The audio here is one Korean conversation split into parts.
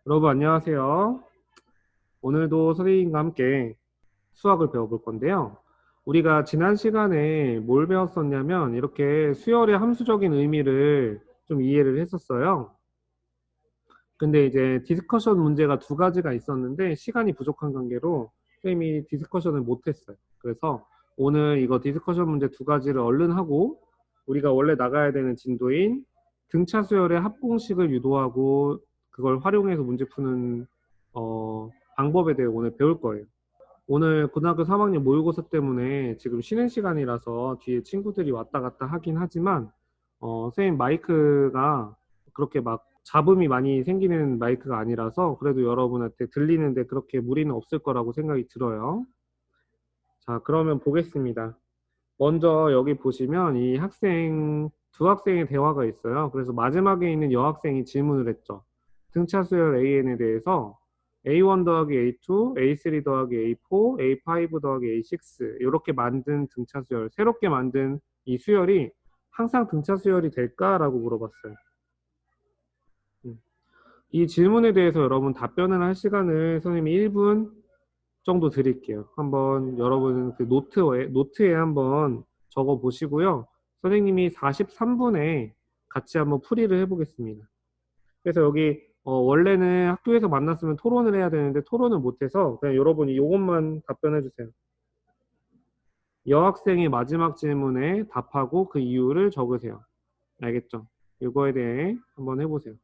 여러분 안녕하세요. 오늘도 선생님과 함께 수학을 배워볼 건데요. 우리가 지난 시간에 뭘 배웠었냐면 이렇게 수열의 함수적인 의미를 좀 이해를 했었어요. 근데 이제 디스커션 문제가 두 가지가 있었는데 시간이 부족한 관계로 선생님이 디스커션을 못했어요. 그래서 오늘 이거 디스커션 문제 두 가지를 얼른 하고 우리가 원래 나가야 되는 진도인 등차 수열의 합공식을 유도하고 그걸 활용해서 문제 푸는 방법에 대해 오늘 배울 거예요. 오늘 고등학교 3학년 모의고사 때문에 지금 쉬는 시간이라서 뒤에 친구들이 왔다 갔다 하긴 하지만 선생님 마이크가 그렇게 막 잡음이 많이 생기는 마이크가 아니라서 그래도 여러분한테 들리는데 그렇게 무리는 없을 거라고 생각이 들어요. 자, 그러면 보겠습니다. 먼저 여기 보시면 이 두 학생의 대화가 있어요. 그래서 마지막에 있는 여학생이 질문을 했죠. 등차 수열 AN에 대해서 A1 더하기 A2, A3 더하기 A4, A5 더하기 A6 이렇게 만든 등차 수열, 새롭게 만든 이 수열이 항상 등차 수열이 될까라고 물어봤어요. 이 질문에 대해서 여러분 답변을 할 시간을 선생님이 1분 정도 드릴게요. 한번 여러분 그 노트에 한번 적어 보시고요. 선생님이 43분에 같이 한번 풀이를 해보겠습니다. 그래서 여기 원래는 학교에서 만났으면 토론을 해야 되는데 토론을 못해서 그냥 여러분이 이것만 답변해 주세요. 여학생의 마지막 질문에 답하고 그 이유를 적으세요. 알겠죠? 이거에 대해 한번 해보세요.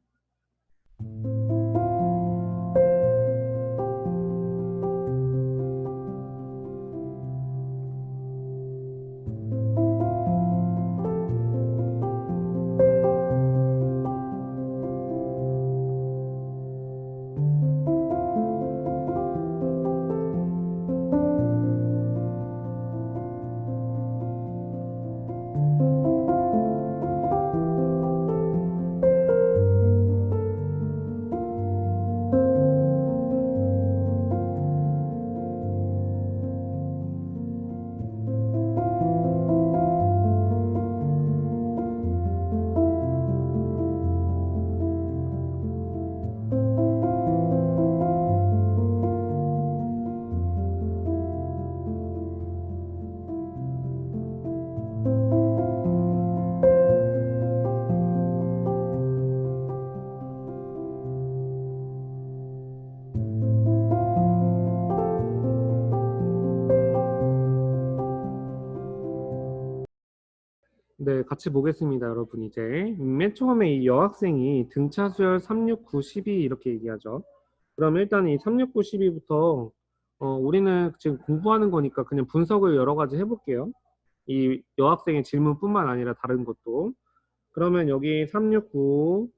네, 같이 보겠습니다, 여러분. 이제 맨 처음에 이 여학생이 등차 수열 3, 6, 9, 12 이렇게 얘기하죠. 그럼 일단 이 3, 6, 9, 12부터 우리는 지금 공부하는 거니까 그냥 분석을 여러 가지 해볼게요. 이 여학생의 질문뿐만 아니라 다른 것도. 그러면 여기 3, 6, 9,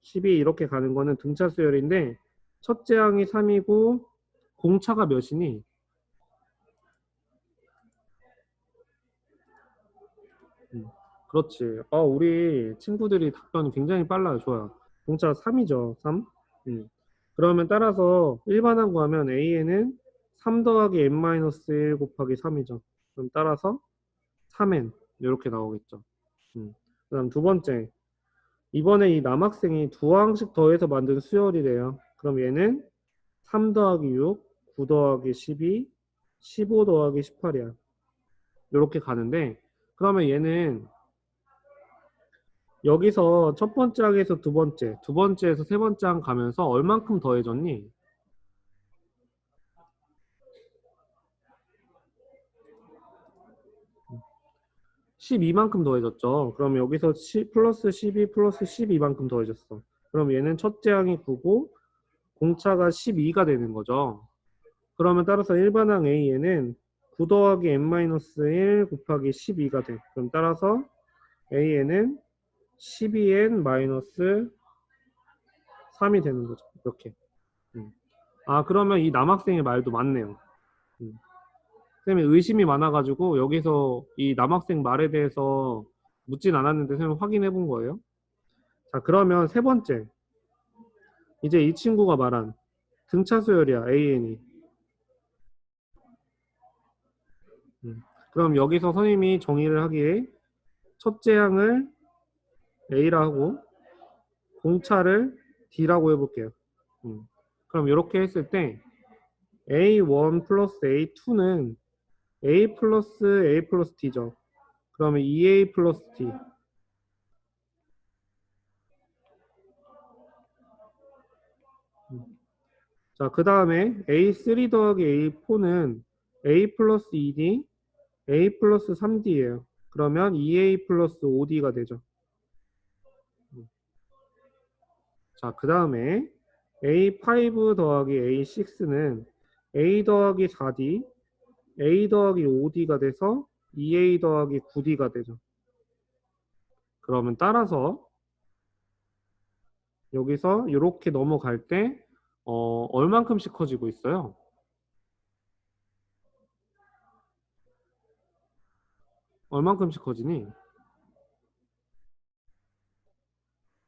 12 이렇게 가는 거는 등차 수열인데 첫째 항이 3이고 공차가 몇이니? 그렇지. 우리 친구들이 답변이 굉장히 빨라요. 좋아요. 공차 3이죠. 3. 그러면 따라서 일반항 구하면 A에는 3 더하기 n-1 곱하기 3이죠. 그럼 따라서 3n 이렇게 나오겠죠. 그다음 두 번째. 이번에 이 남학생이 두 항씩 더해서 만든 수열이래요. 그럼 얘는 3 더하기 6, 9 더하기 12, 15 더하기 18이야. 이렇게 가는데 그러면 얘는 여기서 첫 번째 항에서 두 번째, 두 번째에서 세 번째 항 가면서 얼만큼 더해졌니? 12만큼 더해졌죠. 그럼 여기서 플러스 12 플러스 12만큼 더해졌어. 그럼 얘는 첫째 항이 9고 공차가 12가 되는 거죠. 그러면 따라서 일반항 A에는 9 더하기 n-1 곱하기 12가 돼. 그럼 따라서 A에는 12n-3이 되는 거죠. 이렇게. 그러면 이 남학생의 말도 맞네요. 선생님이 의심이 많아가지고 여기서 이 남학생 말에 대해서 묻진 않았는데 선생님 확인해 본 거예요. 자, 그러면 세 번째. 이제 이 친구가 말한 등차 수열이야, AN이. 그럼 여기서 선생님이 정의를 하기에 첫째 항을 A라 하고 공차를 D라고 해볼게요. 그럼 이렇게 했을 때 A1 플러스 A2는 A 플러스 T죠. 그러면 2A 플러스 T. 자, 그 다음에 A3 더하기 A4는 A 플러스 2D, A 플러스 3D예요. 그러면 2A 플러스 5D가 되죠. 자, 그 다음에 A5 더하기 A6는 A 더하기 4D, A 더하기 5D가 돼서 2A 더하기 9D가 되죠. 그러면 따라서 여기서 이렇게 넘어갈 때 얼만큼씩 커지고 있어요? 얼만큼씩 커지니?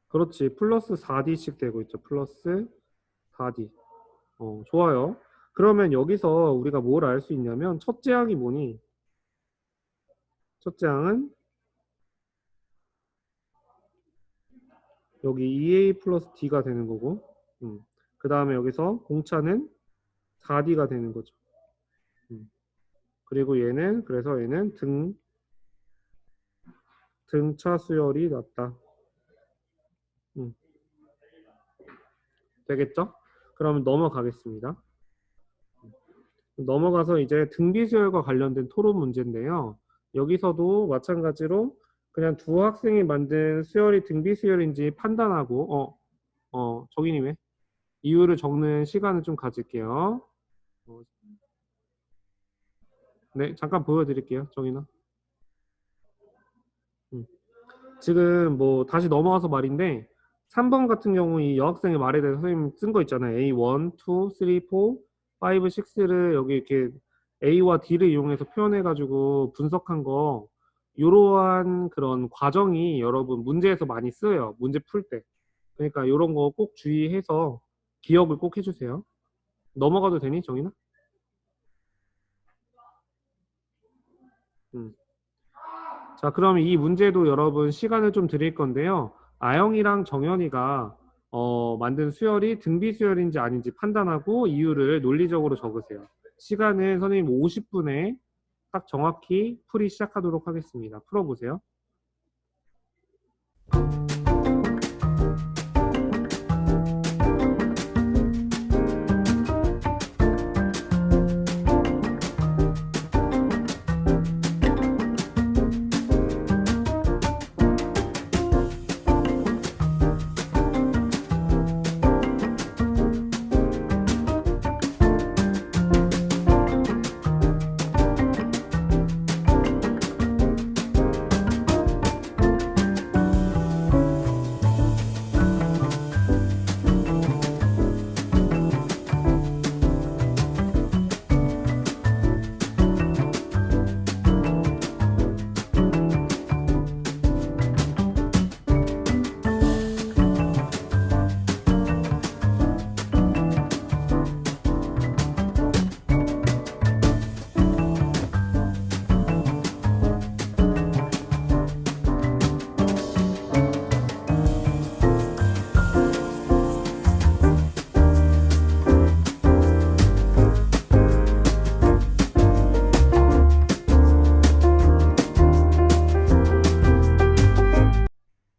그렇지. 플러스 4D씩 되고 있죠. 플러스 4D. 좋아요. 그러면 여기서 우리가 뭘 알 수 있냐면 첫째 항이 뭐니? 첫째 항은 여기 2A 플러스 D가 되는 거고 그 다음에 여기서 공차는 4D가 되는 거죠. 그리고 얘는 그래서 얘는 등차 수열이 낮다. 되겠죠? 그럼 넘어가겠습니다. 넘어가서 이제 등비수열과 관련된 토론 문제인데요. 여기서도 마찬가지로 그냥 두 학생이 만든 수열이 등비수열인지 판단하고 저기니 왜? 이유를 적는 시간을 좀 가질게요. 네, 잠깐 보여드릴게요. 정인아. 지금 뭐 다시 넘어가서 말인데 3번 같은 경우 이 여학생의 말에 대해서 선생님 쓴 거 있잖아요. A1, 2, 3, 4, 5, 6를 여기 이렇게 A와 D를 이용해서 표현해가지고 분석한 거 이러한 그런 과정이 여러분 문제에서 많이 쓰여요. 문제 풀 때. 그러니까 이런 거 꼭 주의해서 기억을 꼭 해주세요. 넘어가도 되니 정인아? 음. 자, 그럼 이 문제도 여러분 시간을 좀 드릴 건데요. 아영이랑 정연이가 만든 수열이 등비 수열인지 아닌지 판단하고 이유를 논리적으로 적으세요. 시간은 선생님 50분에 딱 정확히 풀이 시작하도록 하겠습니다. 풀어보세요.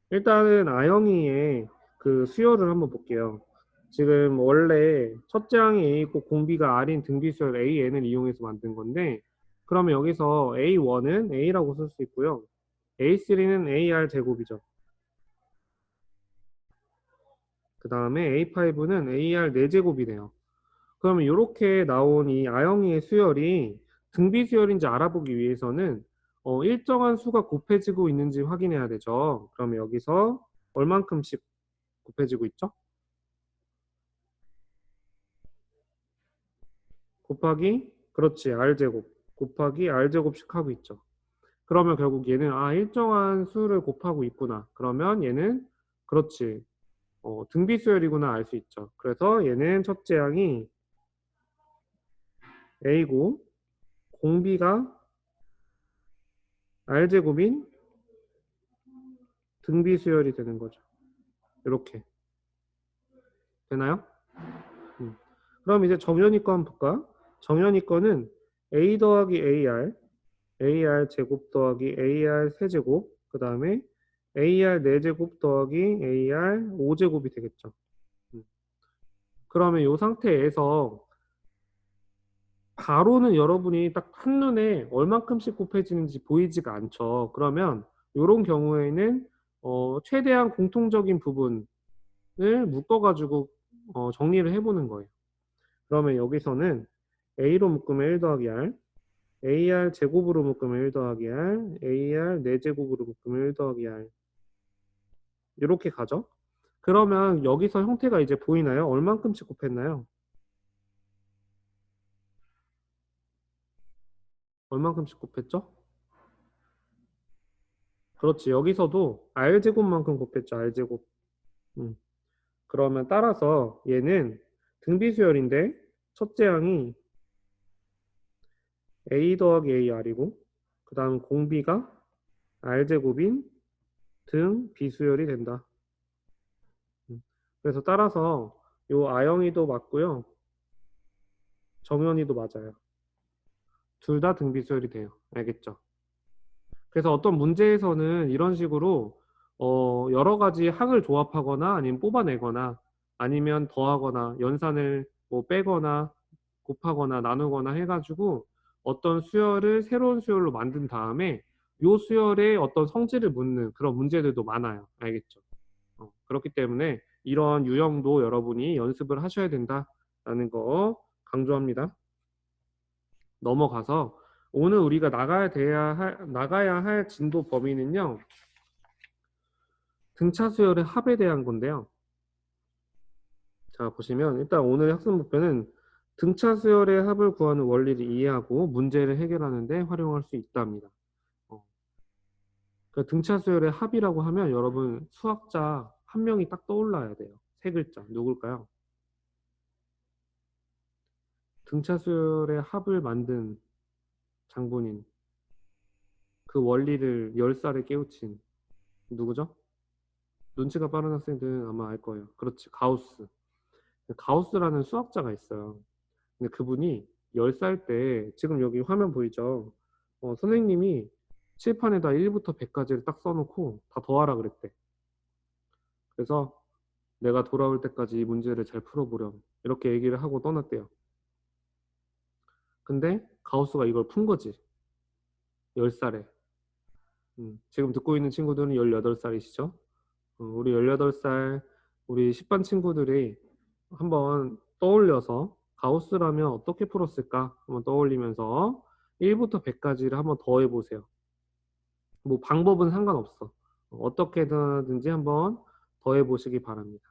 일단은 아영이의 그 수열을 한번 볼게요. 지금 원래 첫째 항이 A고 공비가 R인 등비수열 AN을 이용해서 만든 건데 그러면 여기서 A1은 A라고 쓸 수 있고요. A3는 AR 제곱이죠. 그 다음에 A5는 AR 4제곱이네요. 그러면 이렇게 나온 이 아영이의 수열이 등비수열인지 알아보기 위해서는 일정한 수가 곱해지고 있는지 확인해야 되죠. 그러면 여기서 얼만큼씩 곱해지고 있죠? 곱하기 그렇지 R제곱 곱하기 R제곱씩 하고 있죠. 그러면 결국 얘는 일정한 수를 곱하고 있구나. 그러면 얘는 그렇지 등비수열이구나 알 수 있죠. 그래서 얘는 첫째 항이 A고 공비가 R제곱인 등비수열이 되는 거죠. 이렇게 되나요? 그럼 이제 정연이 거 한번 볼까? 정연이 거는 a 더하기 ar 제곱 더하기 ar 세제곱, 그 다음에 ar 4제곱 더하기 ar 5제곱이 되겠죠. 그러면 이 상태에서 바로는 여러분이 딱 한눈에 얼만큼씩 곱해지는지 보이지가 않죠. 그러면 이런 경우에는 최대한 공통적인 부분을 묶어가지고 정리를 해보는 거예요. 그러면 여기서는 a로 묶으면 1 더하기 r, ar 제곱으로 묶으면 1 더하기 r, ar 4제곱으로 묶으면 1 더하기 r, 이렇게 가죠. 그러면 여기서 형태가 이제 보이나요? 얼만큼씩 곱했나요? 얼만큼씩 곱했죠? 그렇지. 여기서도 r제곱만큼 곱했죠. r제곱. 그러면 따라서 얘는 등비수열인데 첫째 항이 a 더하기 ar이고, 그 다음 공비가 r제곱인 등 비수열이 된다. 그래서 따라서 요 아영이도 맞고요, 정연이도 맞아요. 둘 다 등비수열이 돼요. 알겠죠? 그래서 어떤 문제에서는 이런 식으로 여러 가지 항을 조합하거나 아니면 뽑아내거나 아니면 더하거나 연산을 뭐 빼거나 곱하거나 나누거나 해가지고 어떤 수열을 새로운 수열로 만든 다음에 요 수열의 어떤 성질을 묻는 그런 문제들도 많아요. 알겠죠? 그렇기 때문에 이런 유형도 여러분이 연습을 하셔야 된다라는 거 강조합니다. 넘어가서 오늘 우리가 나가야 할 진도 범위는요, 등차 수열의 합에 대한 건데요. 자, 보시면 일단 오늘 학습 목표는 등차 수열의 합을 구하는 원리를 이해하고 문제를 해결하는 데 활용할 수 있답니다. 그 등차 수열의 합이라고 하면 여러분 수학자 한 명이 딱 떠올라야 돼요. 세 글자. 누굴까요? 등차 수열의 합을 만든 장본인. 그 원리를 10살에 깨우친 누구죠? 눈치가 빠른 학생들은 아마 알 거예요. 그렇지, 가우스. 가우스라는 수학자가 있어요. 근데 그분이 10살 때, 지금 여기 화면 보이죠? 선생님이 칠판에다 1부터 100까지를 딱 써놓고 다 더하라 그랬대. 그래서 내가 돌아올 때까지 이 문제를 잘 풀어보렴, 이렇게 얘기를 하고 떠났대요. 근데 가우스가 이걸 푼 거지. 10살에. 지금 듣고 있는 친구들은 18살이시죠? 우리 18살, 우리 10반 친구들이 한번 떠올려서 가우스라면 어떻게 풀었을까 한번 떠올리면서 1부터 100까지를 한번 더 해보세요. 뭐 방법은 상관없어. 어떻게든지 한번 더 해보시기 바랍니다.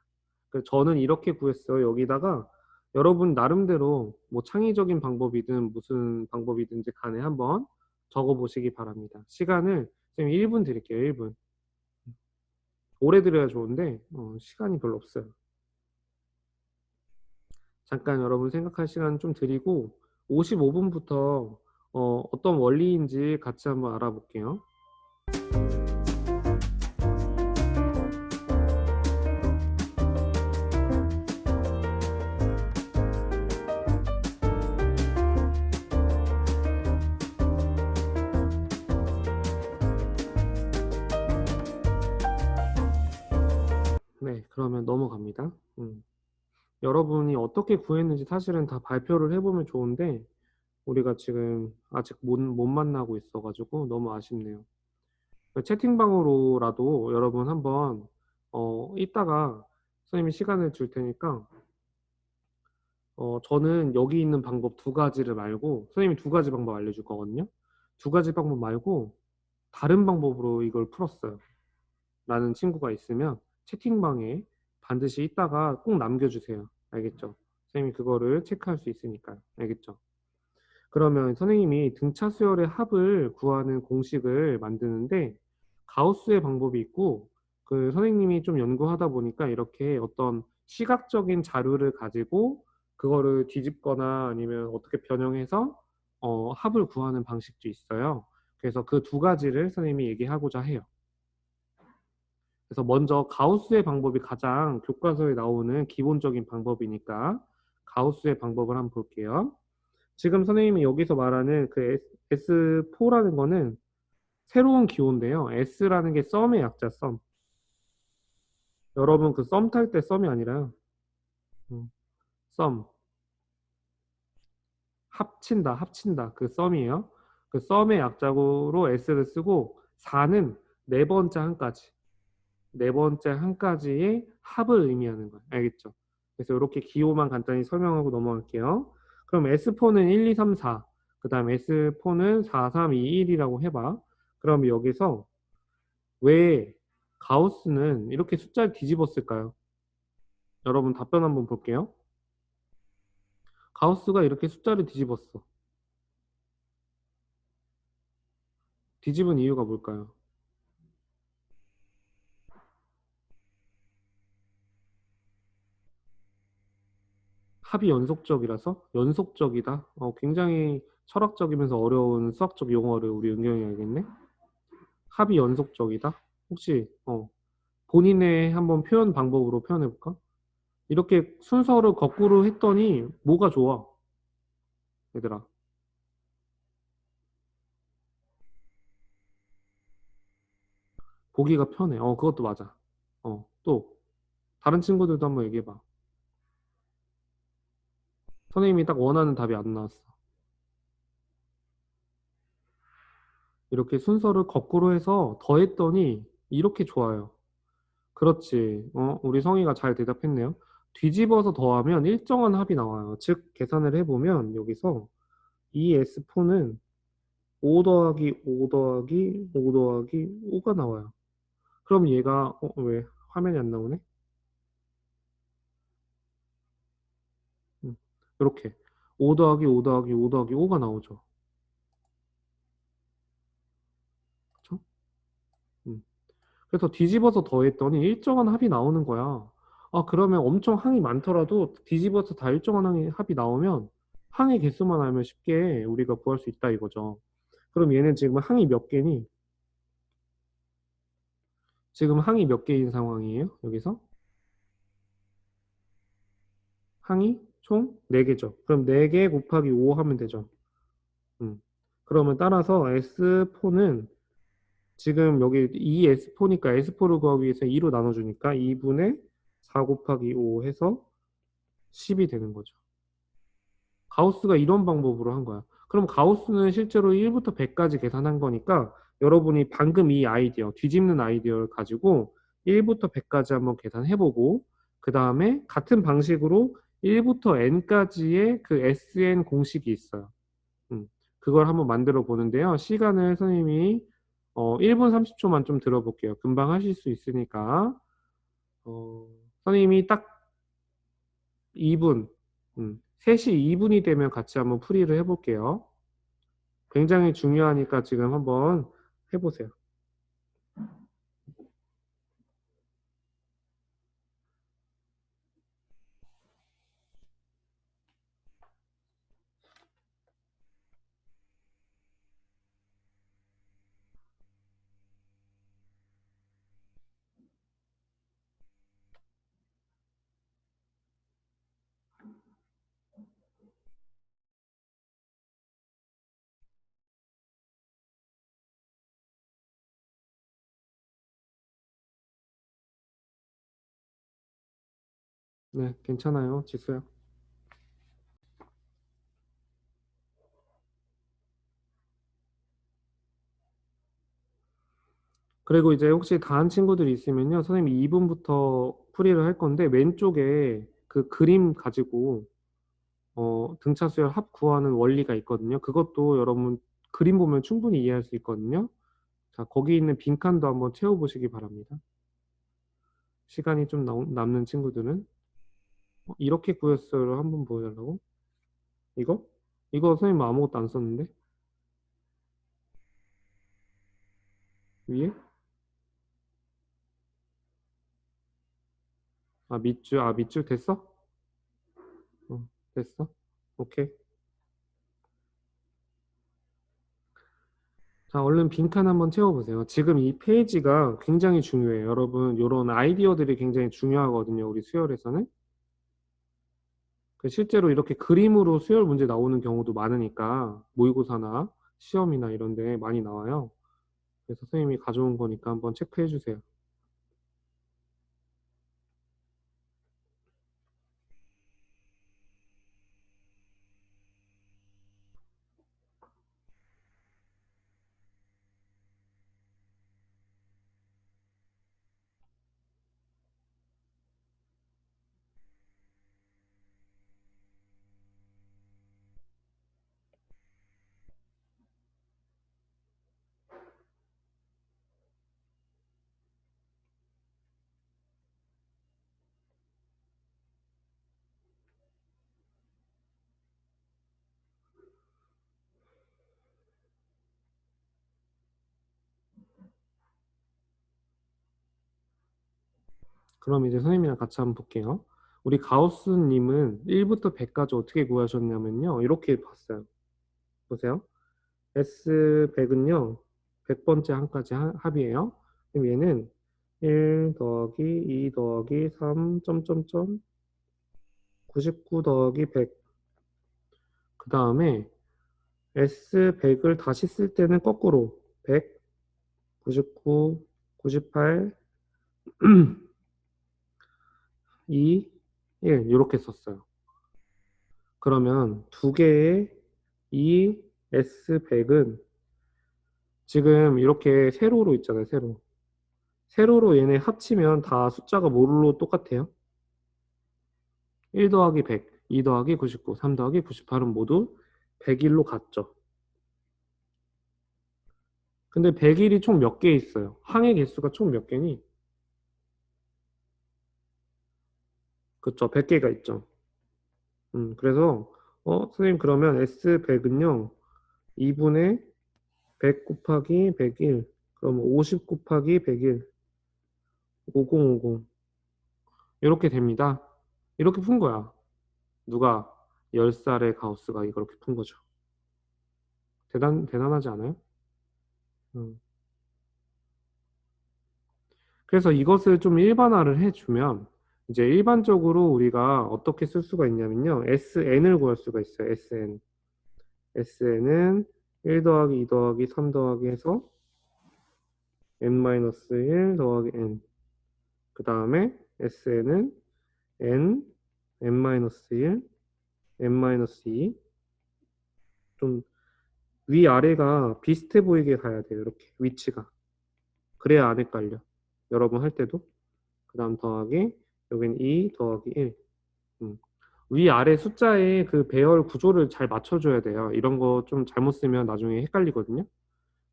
그래서 저는 이렇게 구했어요. 여기다가 여러분 나름대로 뭐 창의적인 방법이든 무슨 방법이든지 간에 한번 적어보시기 바랍니다. 시간을 선생님 1분 드릴게요. 1분. 오래 드려야 좋은데 시간이 별로 없어요. 잠깐 여러분 생각할 시간 좀 드리고 55분부터 어떤 원리인지 같이 한번 알아볼게요. 네, 그러면 넘어갑니다. 여러분이 어떻게 구했는지 사실은 다 발표를 해보면 좋은데 우리가 지금 아직 못 만나고 있어가지고 너무 아쉽네요. 채팅방으로라도 여러분 한번 이따가 선생님이 시간을 줄 테니까 저는 여기 있는 방법 두 가지를 말고 선생님이 두 가지 방법 알려줄 거거든요. 두 가지 방법 말고 다른 방법으로 이걸 풀었어요 라는 친구가 있으면 채팅방에 반드시 이따가 꼭 남겨주세요. 알겠죠? 선생님이 그거를 체크할 수 있으니까요. 알겠죠? 그러면 선생님이 등차 수열의 합을 구하는 공식을 만드는데 가우스의 방법이 있고 그 선생님이 좀 연구하다 보니까 이렇게 어떤 시각적인 자료를 가지고 그거를 뒤집거나 아니면 어떻게 변형해서 합을 구하는 방식도 있어요. 그래서 그 두 가지를 선생님이 얘기하고자 해요. 그래서 먼저 가우스의 방법이 가장 교과서에 나오는 기본적인 방법이니까 가우스의 방법을 한번 볼게요. 지금 선생님이 여기서 말하는 그 S4라는 거는 새로운 기호인데요. S라는 게 썸의 약자, 썸. 여러분 그 썸 탈 때 썸이 아니라 썸. 합친다, 합친다. 그 썸이에요. 그 썸의 약자로 S를 쓰고 4는 네 번째 한까지. 네 번째 한까지의 합을 의미하는 거예요. 알겠죠? 그래서 이렇게 기호만 간단히 설명하고 넘어갈게요. 그럼 S4는 1, 2, 3, 4. 그 다음 S4는 4, 3, 2, 1이라고 해봐. 그럼 여기서 왜 가우스는 이렇게 숫자를 뒤집었을까요? 여러분 답변 한번 볼게요. 가우스가 이렇게 숫자를 뒤집었어. 뒤집은 이유가 뭘까요? 합이 연속적이라서? 연속적이다? 굉장히 철학적이면서 어려운 수학적 용어를 우리 은경이 알겠네? 합이 연속적이다? 혹시 본인의 한번 표현 방법으로 표현해 볼까? 이렇게 순서를 거꾸로 했더니 뭐가 좋아? 얘들아. 보기가 편해. 그것도 맞아. 또 다른 친구들도 한번 얘기해 봐. 선생님이 딱 원하는 답이 안 나왔어. 이렇게 순서를 거꾸로 해서 더했더니 이렇게 좋아요. 그렇지. 우리 성희가 잘 대답했네요. 뒤집어서 더하면 일정한 합이 나와요. 즉, 계산을 해보면 여기서 이 S4는 5 더하기 5 더하기 5 더하기 5가 나와요. 그럼 얘가, 왜 화면이 안 나오네? 이렇게 5 더하기 5 더하기 5 더하기 5가 나오죠. 그쵸? 음. 그래서 뒤집어서 더했더니 일정한 합이 나오는 거야. 아, 그러면 엄청 항이 많더라도 뒤집어서 다 일정한 합이 나오면 항의 개수만 알면 쉽게 우리가 구할 수 있다 이거죠. 그럼 얘는 지금 항이 몇 개니? 지금 항이 몇 개인 상황이에요? 여기서? 항이 총 4개죠. 그럼 4개 곱하기 5 하면 되죠. 음. 그러면 따라서 S4는 지금 여기 2S4니까 S4를 구하기 위해서 2로 나눠주니까 2분의 4 곱하기 5 해서 10이 되는 거죠. 가우스가 이런 방법으로 한 거야. 그럼 가우스는 실제로 1부터 100까지 계산한 거니까 여러분이 방금 이 아이디어, 뒤집는 아이디어를 가지고 1부터 100까지 한번 계산해보고 그 다음에 같은 방식으로 1부터 n까지의 그 SN 공식이 있어요. 그걸 한번 만들어 보는데요. 시간을 선생님이 1분 30초만 좀 들어볼게요. 금방 하실 수 있으니까 선생님이 딱 2분, 3시 2분이 되면 같이 한번 풀이를 해볼게요. 굉장히 중요하니까 지금 한번 해보세요. 네, 괜찮아요. 지수야. 그리고 이제 혹시 다 한 친구들이 있으면요. 선생님이 2분부터 풀이를 할 건데 왼쪽에 그 그림 가지고 등차 수열 합 구하는 원리가 있거든요. 그것도 여러분 그림 보면 충분히 이해할 수 있거든요. 자, 거기 있는 빈칸도 한번 채워보시기 바랍니다. 시간이 좀 남는 친구들은 이렇게 구했어요를 한번 보여달라고? 이거? 이거 선생님 아무것도 안 썼는데? 위에? 밑줄 됐어? 됐어? 오케이. 자, 얼른 빈칸 한번 채워보세요. 지금 이 페이지가 굉장히 중요해요. 여러분, 이런 아이디어들이 굉장히 중요하거든요. 우리 수열에서는. 실제로 이렇게 그림으로 수열 문제 나오는 경우도 많으니까 모의고사나 시험이나 이런 데 많이 나와요. 그래서 선생님이 가져온 거니까 한번 체크해 주세요. 그럼 이제 선생님이랑 같이 한번 볼게요. 우리 가우스님은 1부터 100까지 어떻게 구하셨냐면요. 이렇게 봤어요. 보세요. S100은요. 100번째 한까지 합이에요. 그럼 얘는 1 더하기 2 더하기 3 점점점 99 더하기 100. 그 다음에 S100을 다시 쓸 때는 거꾸로 100, 99, 98, 2, 1 이렇게 썼어요. 그러면 두 개의 이 S100은 지금 이렇게 세로로 있잖아요. 세로. 세로로 얘네 합치면 다 숫자가 뭘로 똑같아요? 1 더하기 100, 2 더하기 99, 3 더하기 98은 모두 101로 같죠. 근데 101이 총 몇 개 있어요? 항의 개수가 총 몇 개니? 그쵸, 100개가 있죠. 그래서 선생님 그러면 S100은요 2분의 100 곱하기 101 그럼 50 곱하기 101 5050 이렇게 됩니다. 이렇게 푼 거야. 누가 10살의 가우스가 이렇게 푼 거죠. 대단하지 않아요? 음. 그래서 이것을 좀 일반화를 해주면 이제 일반적으로 우리가 어떻게 쓸 수가 있냐면요. SN을 구할 수가 있어요. SN. SN은 1 더하기 2 더하기 3 더하기 해서 n-1 더하기 n. 그 다음에 SN은 n, n-1, n-2. 좀 위아래가 비슷해 보이게 가야 돼요. 이렇게 위치가. 그래야 안 헷갈려. 여러분 할 때도. 그 다음 더하기 여기는 2 더하기 1. 위아래 숫자의 그 배열 구조를 잘 맞춰줘야 돼요. 이런 거 좀 잘못 쓰면 나중에 헷갈리거든요.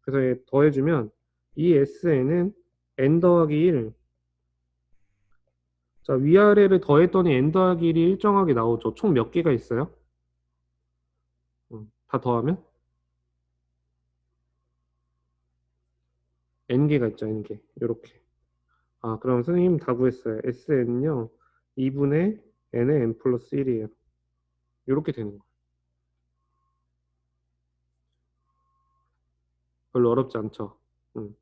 그래서 얘 더해주면 이 SN은 n 더하기 1. 자, 위아래를 더했더니 n 더하기 1이 일정하게 나오죠. 총 몇 개가 있어요? 다 더하면 n개가 있죠. n개. 이렇게. 아, 그럼 선생님 다 구했어요. SN은요. 2분의 n의 n 플러스 1이에요. 이렇게 되는 거예요. 별로 어렵지 않죠. 음.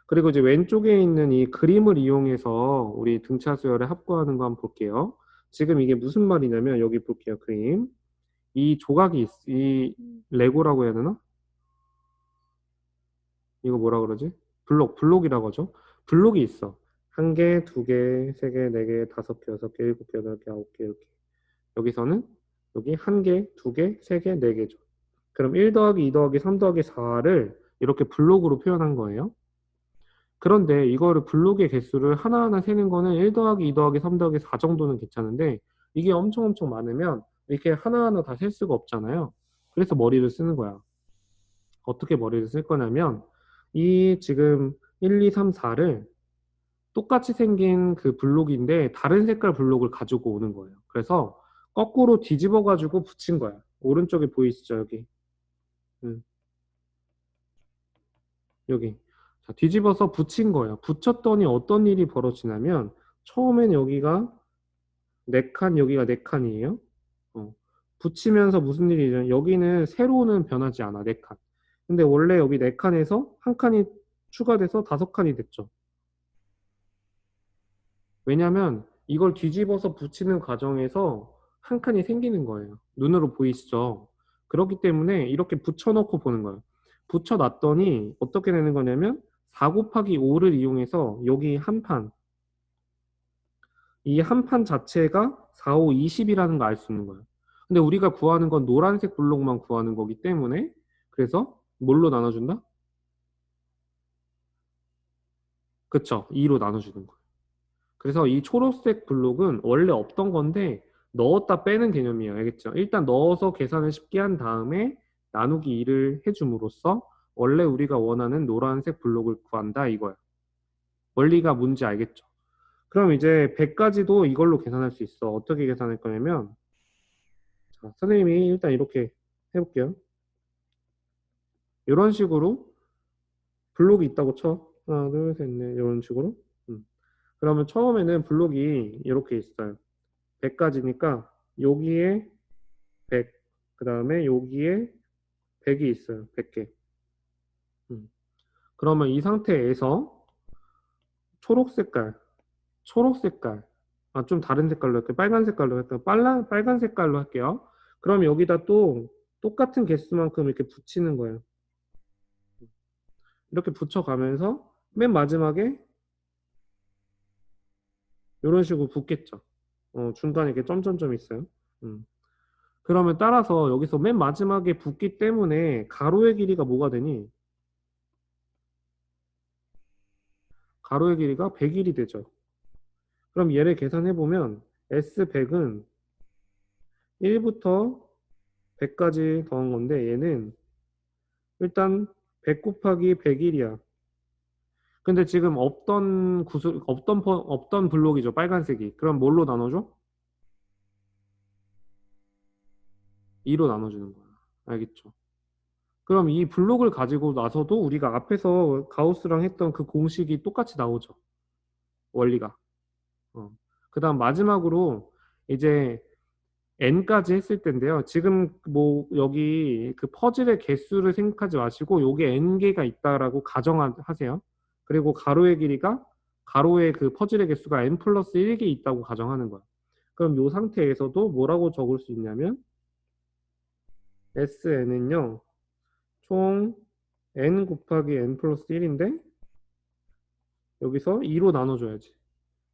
그리고 이제 왼쪽에 있는 이 그림을 이용해서 우리 등차 수열을 합구하는 거 한번 볼게요. 지금 이게 무슨 말이냐면 여기 볼게요. 그림. 이 조각이 이 레고라고 해야 되나? 이거 뭐라 그러지? 블록이라고 하죠. 블록이 있어. 한 개, 두 개, 세 개, 네 개, 다섯 개, 여섯 개, 일곱 개, 여덟 개, 아홉 개 이렇게. 여기서는 여기 한 개, 두 개, 세 개, 네 개죠. 그럼 1 더하기 2 더하기 3 더하기 4를 이렇게 블록으로 표현한 거예요. 그런데 이거를 블록의 개수를 하나하나 세는 거는 1 더하기 2 더하기 3 더하기 4 정도는 괜찮은데 이게 엄청 많으면 이렇게 하나하나 다 셀 수가 없잖아요. 그래서 머리를 쓰는 거야. 어떻게 머리를 쓸 거냐면 이 지금 1, 2, 3, 4를 똑같이 생긴 그 블록인데 다른 색깔 블록을 가지고 오는 거예요. 그래서 거꾸로 뒤집어 가지고 붙인 거야. 오른쪽에 보이시죠? 여기. 음, 여기. 자, 뒤집어서 붙인 거예요. 붙였더니 어떤 일이 벌어지냐면 처음엔 여기가 4칸, 여기가 4칸이에요. 붙이면서 무슨 일이 일어나요? 여기는 세로는 변하지 않아, 4칸. 근데 원래 여기 4칸에서 한 칸이 추가돼서 5칸이 됐죠. 왜냐면 이걸 뒤집어서 붙이는 과정에서 한 칸이 생기는 거예요. 눈으로 보이시죠? 그렇기 때문에 이렇게 붙여놓고 보는 거예요. 붙여놨더니 어떻게 되는 거냐면 4 곱하기 5를 이용해서 여기 한 판, 이 한 판 자체가 4, 5, 20이라는 걸 알 수 있는 거예요. 근데 우리가 구하는 건 노란색 블록만 구하는 거기 때문에 그래서 뭘로 나눠준다? 그쵸? 2로 나눠주는 거예요. 그래서 이 초록색 블록은 원래 없던 건데 넣었다 빼는 개념이에요. 알겠죠? 일단 넣어서 계산을 쉽게 한 다음에 나누기 2를 해줌으로써 원래 우리가 원하는 노란색 블록을 구한다 이거예요. 원리가 뭔지 알겠죠? 그럼 이제 100까지도 이걸로 계산할 수 있어. 어떻게 계산할 거냐면 자, 선생님이 일단 이렇게 해볼게요. 이런 식으로 블록이 있다고 쳐. 하나, 둘, 셋, 넷 이런 식으로. 그러면 처음에는 블록이 이렇게 있어요. 100까지니까 여기에 100, 그 다음에 여기에 100이 있어요. 100개. 그러면 이 상태에서 초록 색깔, 초록 색깔, 좀 다른 색깔로 할게요. 빨간 색깔로 할게요. 빨간 색깔로 할게요. 그럼 여기다 또 똑같은 개수만큼 이렇게 붙이는 거예요. 이렇게 붙여가면서 맨 마지막에 이런 식으로 붙겠죠. 중간에 이렇게 점점점 있어요. 음. 그러면 따라서 여기서 맨 마지막에 붙기 때문에 가로의 길이가 뭐가 되니? 가로의 길이가 100일이 되죠. 그럼 얘를 계산해보면 S100은 1부터 100까지 더한 건데 얘는 일단 100 곱하기 100일이야. 근데 지금 없던 블록이죠. 빨간색이. 그럼 뭘로 나눠줘? 2로 나눠주는 거야. 알겠죠? 그럼 이 블록을 가지고 나서도 우리가 앞에서 가우스랑 했던 그 공식이 똑같이 나오죠. 원리가. 그 다음 마지막으로 이제 n까지 했을 텐데요. 지금 뭐 여기 그 퍼즐의 개수를 생각하지 마시고 요게 n개가 있다라고 가정하세요. 그리고 가로의 그 퍼즐의 개수가 n 플러스 1개 있다고 가정하는 거예요. 그럼 요 상태에서도 뭐라고 적을 수 있냐면 SN은요. 총 n 곱하기 n 플러스 1인데 여기서 2로 나눠줘야지.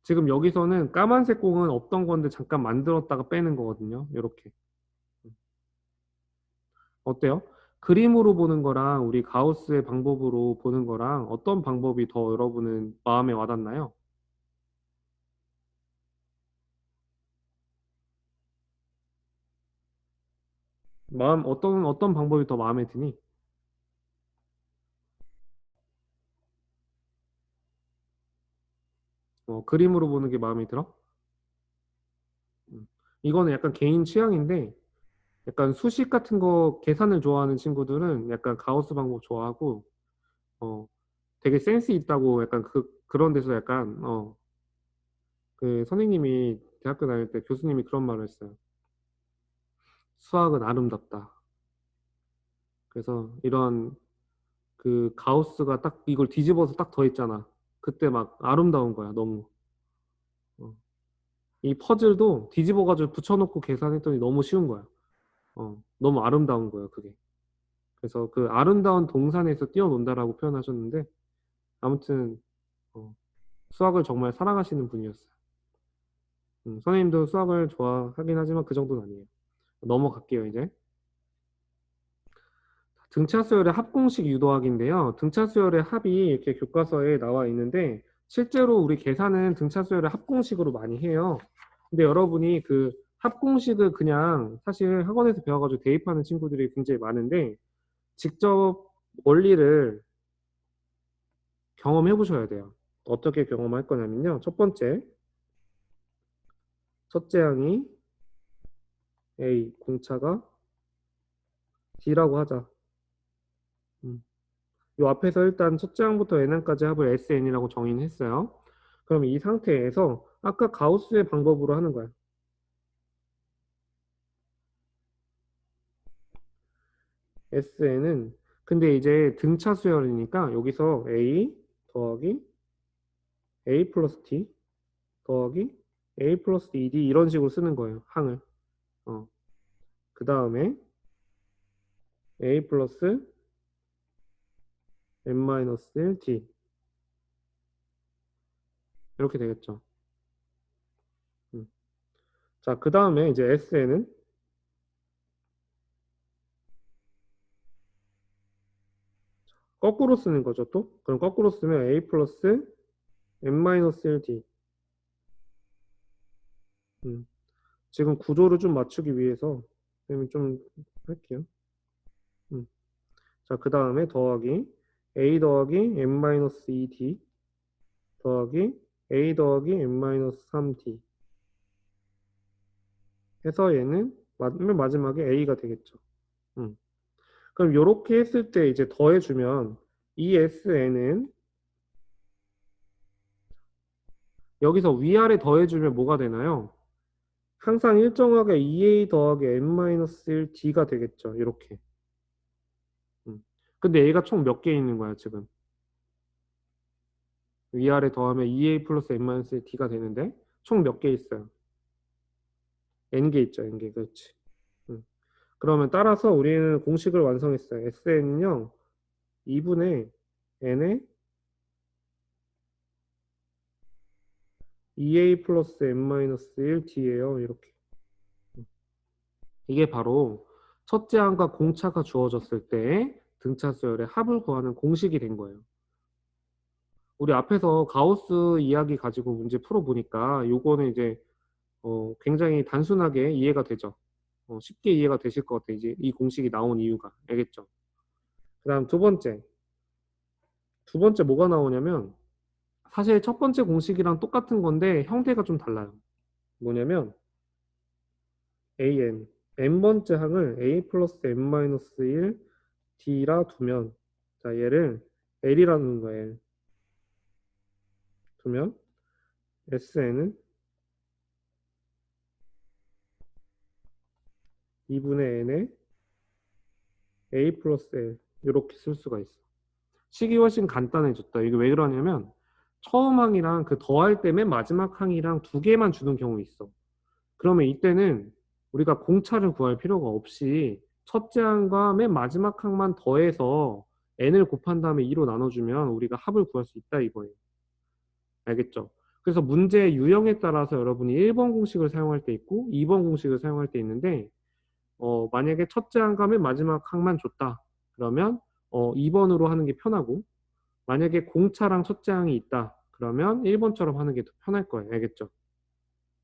지금 여기서는 까만색 공은 없던 건데 잠깐 만들었다가 빼는 거거든요. 이렇게. 어때요? 그림으로 보는 거랑 우리 가우스의 방법으로 보는 거랑 어떤 방법이 더 여러분은 마음에 와닿나요? 어떤 방법이 더 마음에 드니? 그림으로 보는 게 마음에 들어? 음. 이거는 약간 개인 취향인데 약간 수식 같은 거 계산을 좋아하는 친구들은 약간 가우스 방법 좋아하고 어, 되게 센스 있다고 약간 그런 데서 약간 그 선생님이 대학교 다닐 때 교수님이 그런 말을 했어요. 수학은 아름답다. 그래서 이런 그 가우스가 딱 이걸 뒤집어서 딱 더했잖아. 그때 막 아름다운 거야, 너무. 어. 이 퍼즐도 뒤집어가지고 붙여놓고 계산했더니 너무 쉬운 거야. 너무 아름다운 거야, 그게. 그래서 그 아름다운 동산에서 뛰어논다라고 표현하셨는데, 아무튼, 수학을 정말 사랑하시는 분이었어요. 선생님도 수학을 좋아하긴 하지만 그 정도는 아니에요. 넘어갈게요, 이제. 등차수열의 합공식 유도학인데요. 등차수열의 합이 이렇게 교과서에 나와 있는데 실제로 우리 계산은 등차수열의 합공식으로 많이 해요. 근데 여러분이 그 합공식을 그냥 사실 학원에서 배워가지고 대입하는 친구들이 굉장히 많은데 직접 원리를 경험해 보셔야 돼요. 어떻게 경험할 거냐면요. 첫 번째, 첫째 항이 A, 공차가 D라고 하자. 음. 이 앞에서 일단 첫째 항부터 n항까지 합을 SN이라고 정의는 했어요. 그럼 이 상태에서 아까 가우스의 방법으로 하는 거야. SN은 근데 이제 등차 수열이니까 여기서 A 더하기 A 플러스 T 더하기 A 플러스 ED 이런 식으로 쓰는 거예요. 항을. 그 다음에 a 플러스 n-1t 이렇게 되겠죠. 자, 그 다음에 이제 SN은 거꾸로 쓰는 거죠, 또. 그럼 거꾸로 쓰면 a 플러스 n-1t. 지금 구조를 좀 맞추기 위해서 좀 할게요. 자, 그 다음에 더하기 a 더하기 n-2t 더하기 a 더하기 n-3t 해서 얘는 맨 마지막에 a가 되겠죠. 그럼 이렇게 했을 때 이제 더해주면 이 SN은 여기서 위아래 더해주면 뭐가 되나요? 항상 일정하게 2a 더하기 n-1d가 되겠죠. 이렇게. 근데 a가 총 몇 개 있는 거야, 지금? 위아래 더하면 2a 플러스 n-1d가 되는데 총 몇 개 있어요? n개 있죠, n개. 그렇지. 그러면 따라서 우리는 공식을 완성했어요. SN은요, 2분의 n의 2a 플러스 n-1d예요. 이렇게. 이게 바로 첫째 항과 공차가 주어졌을 때 등차 수열의 합을 구하는 공식이 된 거예요. 우리 앞에서 가우스 이야기 가지고 문제 풀어보니까 요거는 이제 굉장히 단순하게 이해가 되죠. 쉽게 이해가 되실 것 같아요. 이제 이 공식이 나온 이유가. 알겠죠? 그 다음 두 번째 뭐가 나오냐면 사실 첫 번째 공식이랑 똑같은 건데 형태가 좀 달라요. 뭐냐면 an n번째 항을 a 플러스 n-1 d라 두면 자 얘를 l이라는 거예요. 두면 sn은 2분의 n에 a 플러스 l 이렇게 쓸 수가 있어. 식이 훨씬 간단해졌다. 이게 왜 그러냐면 처음 항이랑 그 더할 때 맨 마지막 항이랑 두 개만 주는 경우 있어. 그러면 이때는 우리가 공차를 구할 필요가 없이 첫째 항과 맨 마지막 항만 더해서 n을 곱한 다음에 2로 나눠주면 우리가 합을 구할 수 있다 이거예요. 알겠죠? 그래서 문제의 유형에 따라서 여러분이 1번 공식을 사용할 때 있고 2번 공식을 사용할 때 있는데 만약에 첫째 항과 맨 마지막 항만 줬다. 그러면 2번으로 하는 게 편하고 만약에 공차랑 첫째 항이 있다. 그러면 1번처럼 하는 게 더 편할 거예요. 알겠죠?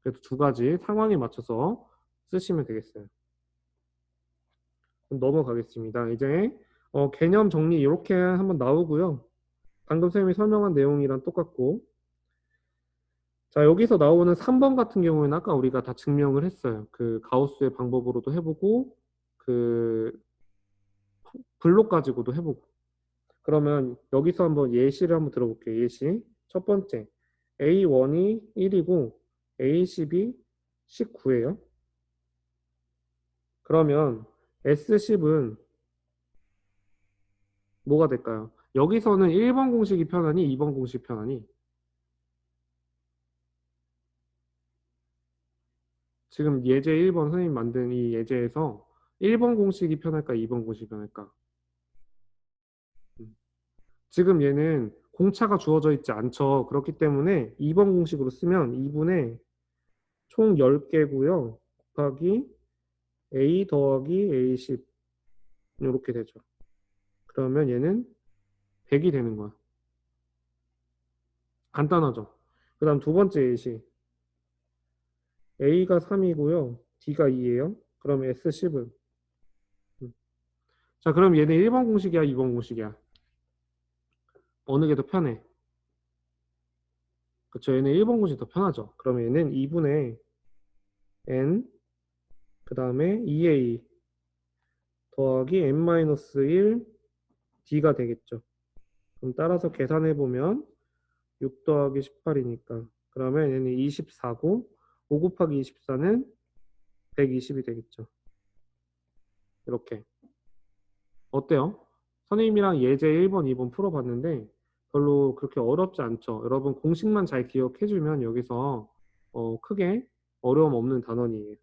그래서 두 가지 상황에 맞춰서 쓰시면 되겠어요. 넘어가겠습니다. 이제 개념 정리 이렇게 한번 나오고요. 방금 선생님이 설명한 내용이랑 똑같고 자 여기서 나오는 3번 같은 경우에는 아까 우리가 다 증명을 했어요. 그 가우스의 방법으로도 해보고 그 블록 가지고도 해보고 그러면 여기서 한번 예시를 한번 들어볼게요. 예시 첫 번째 A1이 1이고 A10이 19예요. 그러면 S10은 뭐가 될까요? 여기서는 1번 공식이 편하니 2번 공식이 편하니? 지금 예제 1번 선생님 만든 이 예제에서 1번 공식이 편할까 2번 공식이 편할까? 지금 얘는 공차가 주어져 있지 않죠. 그렇기 때문에 2번 공식으로 쓰면 2분의 총 10개고요. 곱하기 A 더하기 A10 이렇게 되죠. 그러면 얘는 100이 되는 거야. 간단하죠. 그 다음 두 번째 예시 A가 3이고요. D가 2예요. 그럼 S10은 자 그럼 얘는 1번 공식이야 2번 공식이야? 어느 게 더 편해? 그쵸 얘는 1번 공식이 더 편하죠. 그러면 얘는 2분의 N 그 다음에 2A 더하기 N-1 D가 되겠죠. 그럼 따라서 계산해보면 6 더하기 18이니까 그러면 얘는 24고 5 곱하기 24는 120이 되겠죠. 이렇게 어때요? 선생님이랑 예제 1번, 2번 풀어봤는데 별로 그렇게 어렵지 않죠. 여러분 공식만 잘 기억해주면 여기서 크게 어려움 없는 단원이에요.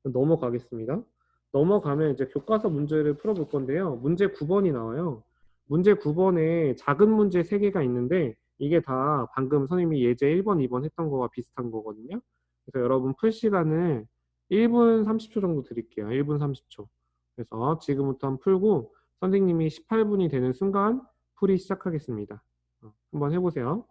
넘어가겠습니다. 넘어가면 이제 교과서 문제를 풀어볼 건데요. 문제 9번이 나와요. 문제 9번에 작은 문제 3개가 있는데 이게 다 방금 선생님이 예제 1번, 2번 했던 거와 비슷한 거거든요. 그래서 여러분 풀 시간을 1분 30초 정도 드릴게요. 1분 30초. 그래서 지금부터 한번 풀고 선생님이 18분이 되는 순간 풀이 시작하겠습니다. 한번 해보세요.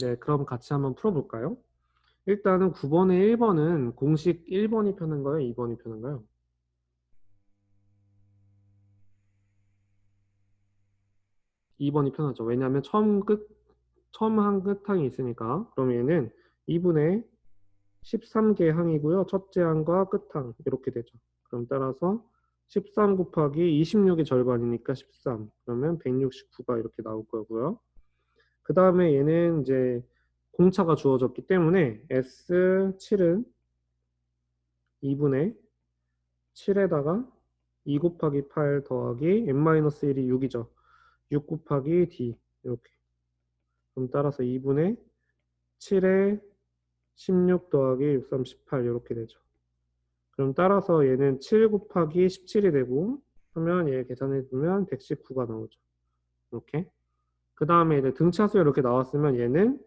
네, 그럼 같이 한번 풀어볼까요? 일단은 9번에 1번은 공식 1번이 펴는가요? 2번이 펴는가요? 2번이 편하죠. 왜냐하면 처음 한 끝항이 있으니까. 그럼 얘는 2분의 13개 항이고요. 첫째 항과 끝항 이렇게 되죠. 그럼 따라서 13 곱하기 26의 절반이니까 13. 그러면 169가 이렇게 나올 거고요. 그 다음에 얘는 이제 공차가 주어졌기 때문에 S7은 2분의 7에다가 2 곱하기 8 더하기 n-1이 6이죠. 6 곱하기 d 이렇게. 그럼 따라서 2분의 7에 16 더하기 6, 3, 18 이렇게 되죠. 그럼 따라서 얘는 7 곱하기 17이 되고 하면 얘 계산해 보면 119가 나오죠. 이렇게. 그 다음에 이제 등차수 이렇게 나왔으면 얘는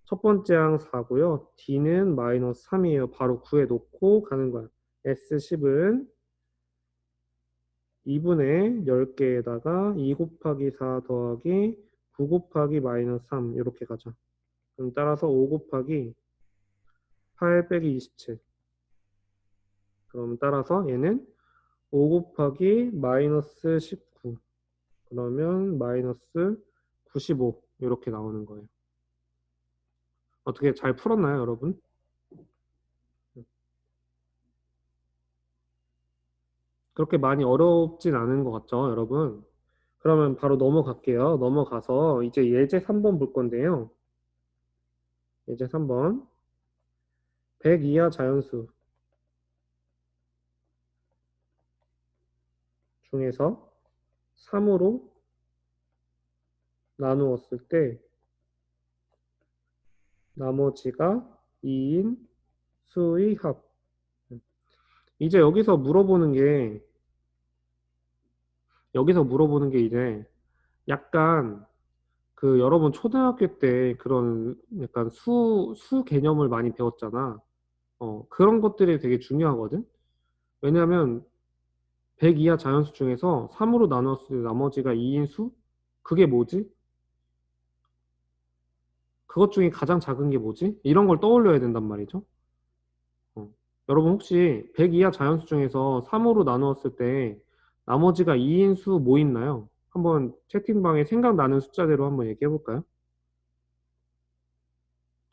첫 번째 항 4고요. d는 마이너스 3이에요. 바로 구해 놓고 가는 거야. S10은 2분의 10개에다가 2 곱하기 4 더하기 9 곱하기 마이너스 3 이렇게 가죠. 그럼 따라서 5 곱하기 8 빼기 27. 그럼 따라서 얘는 5 곱하기 마이너스 19. 그러면 마이너스 95 이렇게 나오는 거예요. 어떻게 잘 풀었나요, 여러분? 그렇게 많이 어렵진 않은 것 같죠, 여러분? 그러면 바로 넘어갈게요. 넘어가서 이제 예제 3번 볼 건데요. 예제 3번. 100 이하 자연수 중에서 3으로 나누었을 때 나머지가 2인 수의 합. 이제 여기서 물어보는 게 이제 약간 그 여러분 초등학교 때 그런 약간 수 개념을 많이 배웠잖아. 그런 것들이 되게 중요하거든. 왜냐하면 100 이하 자연수 중에서 3으로 나눴을 때 나머지가 2인 수? 그게 뭐지? 그것 중에 가장 작은 게 뭐지? 이런 걸 떠올려야 된단 말이죠. 어. 여러분 혹시 100 이하 자연수 중에서 3으로 나누었을 때 나머지가 2인 수 뭐 있나요? 한번 채팅방에 생각나는 숫자대로 한번 얘기해 볼까요?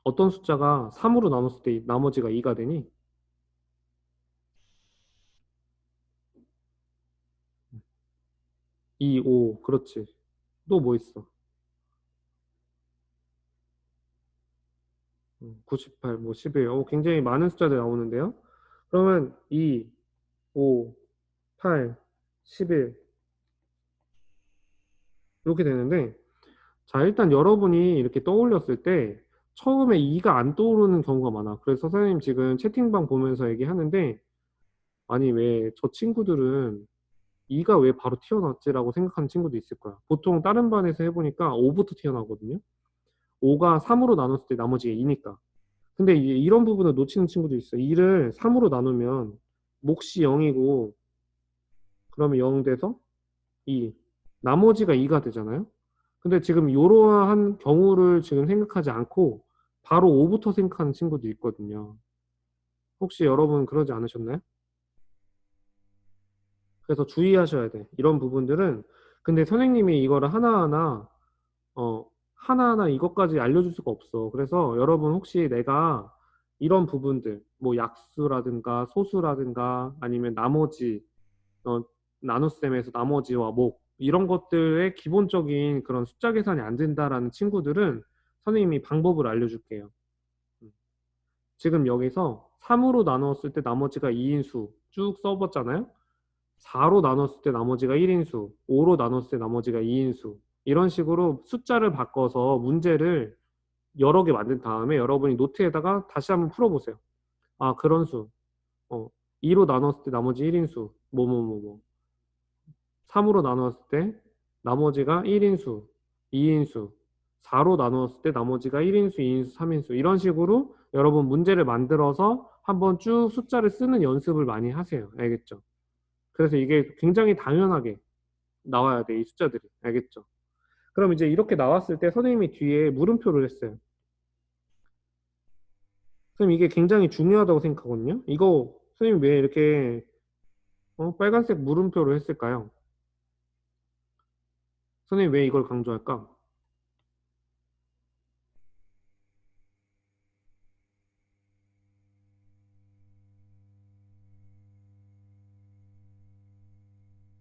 어떤 숫자가 3으로 나눴을 때 나머지가 2가 되니? 2, 5, 그렇지. 또 뭐 있어? 98, 뭐 11. 굉장히 많은 숫자들이 나오는데요. 그러면 2, 5, 8, 11 이렇게 되는데 자, 일단 여러분이 이렇게 떠올렸을 때 처음에 2가 안 떠오르는 경우가 많아. 그래서 선생님 지금 채팅방 보면서 얘기하는데 아니 왜 저 친구들은 2가 왜 바로 튀어나왔지라고 생각하는 친구도 있을 거야. 보통 다른 반에서 해보니까 5부터 튀어나오거든요. 5가 3으로 나눴을 때 나머지가 2니까. 근데 이런 부분을 놓치는 친구도 있어. 2를 3으로 나누면 몫이 0이고 그러면 0 돼서 2. 나머지가 2가 되잖아요. 근데 지금 이러한 경우를 지금 생각하지 않고 바로 5부터 생각하는 친구도 있거든요. 혹시 여러분 그러지 않으셨나요? 그래서 주의하셔야 돼. 이런 부분들은 근데 선생님이 이거를 하나하나 하나하나 이것까지 알려줄 수가 없어. 그래서 여러분 혹시 내가 이런 부분들 뭐 약수라든가 소수라든가 아니면 나머지 어, 나눗셈에서 나머지와 목 이런 것들의 기본적인 그런 숫자 계산이 안 된다라는 친구들은 선생님이 방법을 알려줄게요. 음. 지금 여기서 3으로 나누었을 때 나머지가 2인수 쭉 써봤잖아요. 4로 나눴을 때 나머지가 1인수, 5로 나눴을 때 나머지가 2인수 이런 식으로 숫자를 바꿔서 문제를 여러 개 만든 다음에 여러분이 노트에다가 다시 한번 풀어보세요. 아, 그런 수. 어, 2로 나눴을 때 나머지 1인수, 뭐뭐뭐뭐. 3으로 나누었을 때 나머지가 1인수, 2인수, 4로 나누었을 때 나머지가 1인수, 2인수, 3인수 이런 식으로 여러분 문제를 만들어서 한번 쭉 숫자를 쓰는 연습을 많이 하세요. 알겠죠? 그래서 이게 굉장히 당연하게 나와야 돼, 이 숫자들이. 알겠죠? 그럼 이제 이렇게 나왔을 때 선생님이 뒤에 물음표를 했어요. 선생님 이게 굉장히 중요하다고 생각하거든요. 이거 선생님 왜 이렇게 빨간색 물음표를 했을까요? 선생님 왜 이걸 강조할까?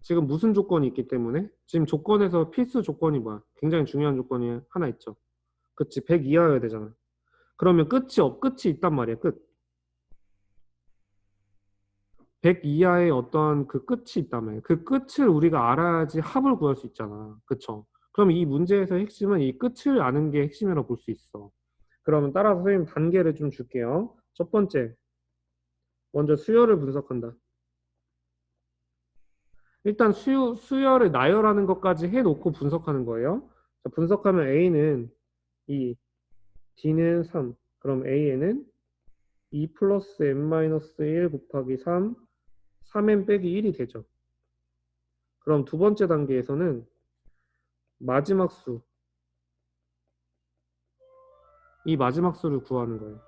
지금 무슨 조건이 있기 때문에? 지금 조건에서 필수 조건이 뭐야? 굉장히 중요한 조건이 하나 있죠. 그치, 100 이하여야 되잖아. 그러면 끝이 있단 말이야, 끝. 100 이하의 어떤 그 끝이 있다면 그 끝을 우리가 알아야지 합을 구할 수 있잖아. 그쵸? 그럼 이 문제에서 핵심은 이 끝을 아는 게 핵심이라고 볼 수 있어. 그러면 따라서 선생님 단계를 좀 줄게요. 첫 번째, 먼저 수열을 분석한다. 일단 수열을 나열하는 것까지 해놓고 분석하는 거예요. 자, 분석하면 A는 2, D는 3. 그럼 A에는 2 플러스 n-1 곱하기 3, 3n 빼기 1이 되죠. 그럼 두 번째 단계에서는 마지막 수, 이 마지막 수를 구하는 거예요.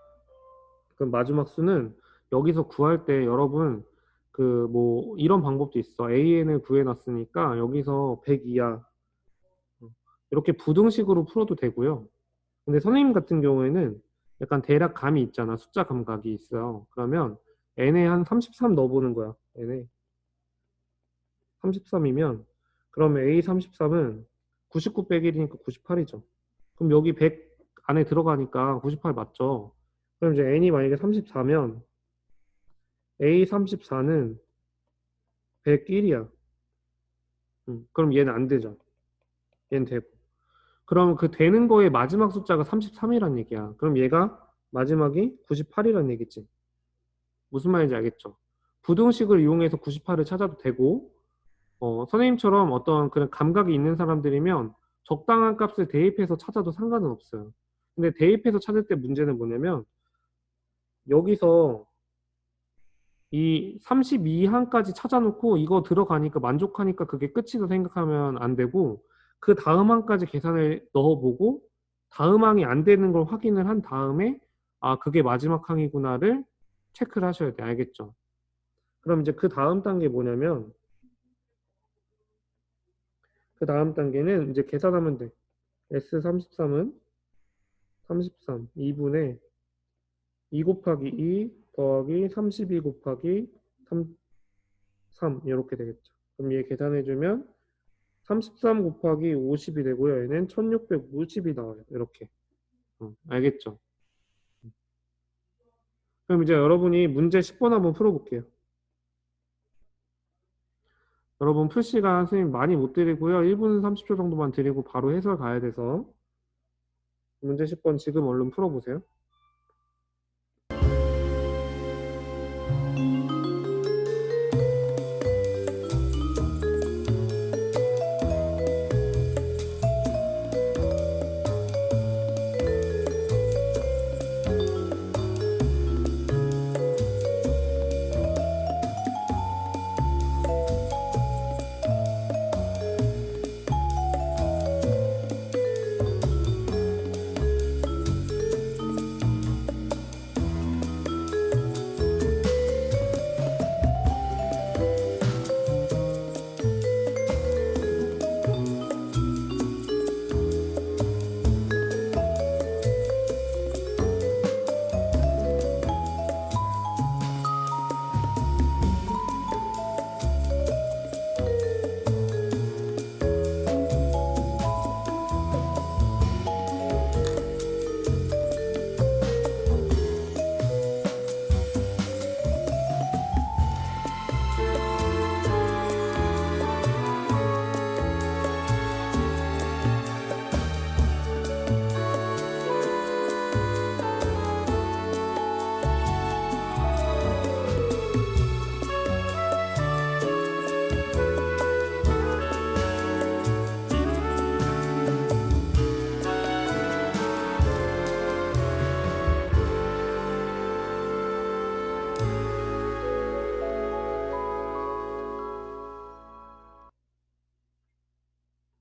그럼 마지막 수는 여기서 구할 때 여러분 그 뭐 이런 방법도 있어. AN을 구해놨으니까 여기서 100 이하 이렇게 부등식으로 풀어도 되고요. 근데 선생님 같은 경우에는 약간 대략 감이 있잖아. 숫자 감각이 있어요. 그러면 n에 한 33 넣어보는 거야. n에 33이면 그러면 a 33은 99 빼기 1이니까 98이죠. 그럼 여기 100 안에 들어가니까 98 맞죠? 그럼 이제 n이 만약에 34면 a 34는 101이야. 그럼 얘는 안 되죠. 얘는 되고. 그럼 그 되는 거의 마지막 숫자가 33이란 얘기야. 그럼 얘가 마지막이 98이란 얘기지. 무슨 말인지 알겠죠? 부등식을 이용해서 98을 찾아도 되고, 선생님처럼 어떤 그런 감각이 있는 사람들이면 적당한 값을 대입해서 찾아도 상관은 없어요. 근데 대입해서 찾을 때 문제는 뭐냐면, 여기서 이 32항까지 찾아놓고 이거 들어가니까 만족하니까 그게 끝이다 생각하면 안 되고, 그 다음 항까지 계산을 넣어보고, 다음 항이 안 되는 걸 확인을 한 다음에, 아, 그게 마지막 항이구나를 체크를 하셔야 돼요. 알겠죠? 그럼 이제 그 다음 단계 뭐냐면, 그 다음 단계는 이제 계산하면 돼. S33은 33, 2분의 2 곱하기 2 더하기 32 곱하기 3 이렇게 되겠죠. 그럼 얘 계산해주면 33 곱하기 50이 되고요. 얘는 1650이 나와요. 이렇게. 알겠죠? 그럼 이제 여러분이 문제 10번 한번 풀어볼게요. 여러분 풀 시간 선생님 많이 못 드리고요. 1분 30초 정도만 드리고 바로 해설 가야 돼서 문제 10번 지금 얼른 풀어보세요.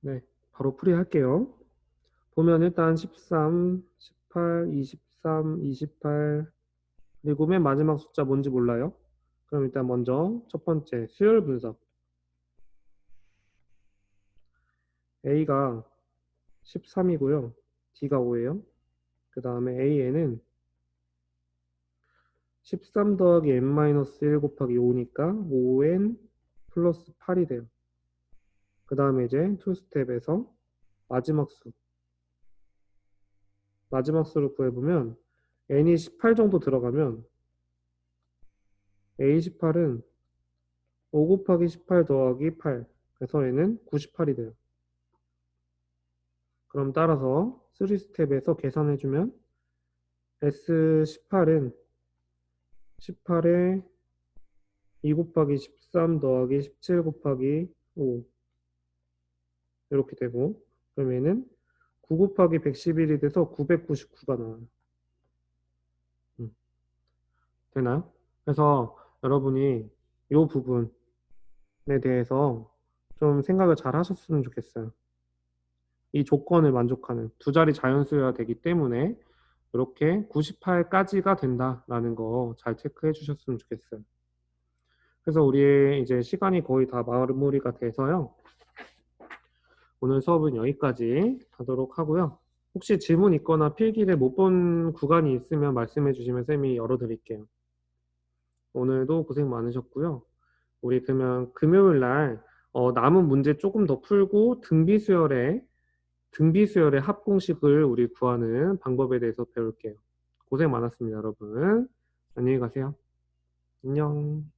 네, 바로 풀이할게요. 보면 일단 13, 18, 23, 28 그리고 맨 마지막 숫자 뭔지 몰라요? 그럼 일단 먼저 첫 번째 수열 분석. A가 13이고요. D가 5예요. 그 다음에 AN은 13 더하기 n-1 곱하기 5니까 5n 플러스 8이 돼요. 그 다음에 이제 2스텝에서 마지막 수를 구해보면 n이 18 정도 들어가면 A18은 5 곱하기 18 더하기 8 그래서 얘는 98이 돼요. 그럼 따라서 3스텝에서 계산해주면 S18은 18에 2 곱하기 13 더하기 17 곱하기 5 이렇게 되고 그럼 얘는 9 곱하기 111이 돼서 999가 나와요. 되나요? 그래서 여러분이 이 부분에 대해서 좀 생각을 잘 하셨으면 좋겠어요. 이 조건을 만족하는 두 자리 자연수여야 되기 때문에 이렇게 98까지가 된다라는 거 잘 체크해 주셨으면 좋겠어요. 그래서 우리의 이제 시간이 거의 다 마무리가 돼서요. 오늘 수업은 여기까지 하도록 하고요. 혹시 질문 있거나 필기를 못 본 구간이 있으면 말씀해 주시면 쌤이 열어드릴게요. 오늘도 고생 많으셨고요. 우리 그러면 금요일 날 남은 문제 조금 더 풀고 등비수열의 합공식을 우리 구하는 방법에 대해서 배울게요. 고생 많았습니다, 여러분. 안녕히 가세요. 안녕.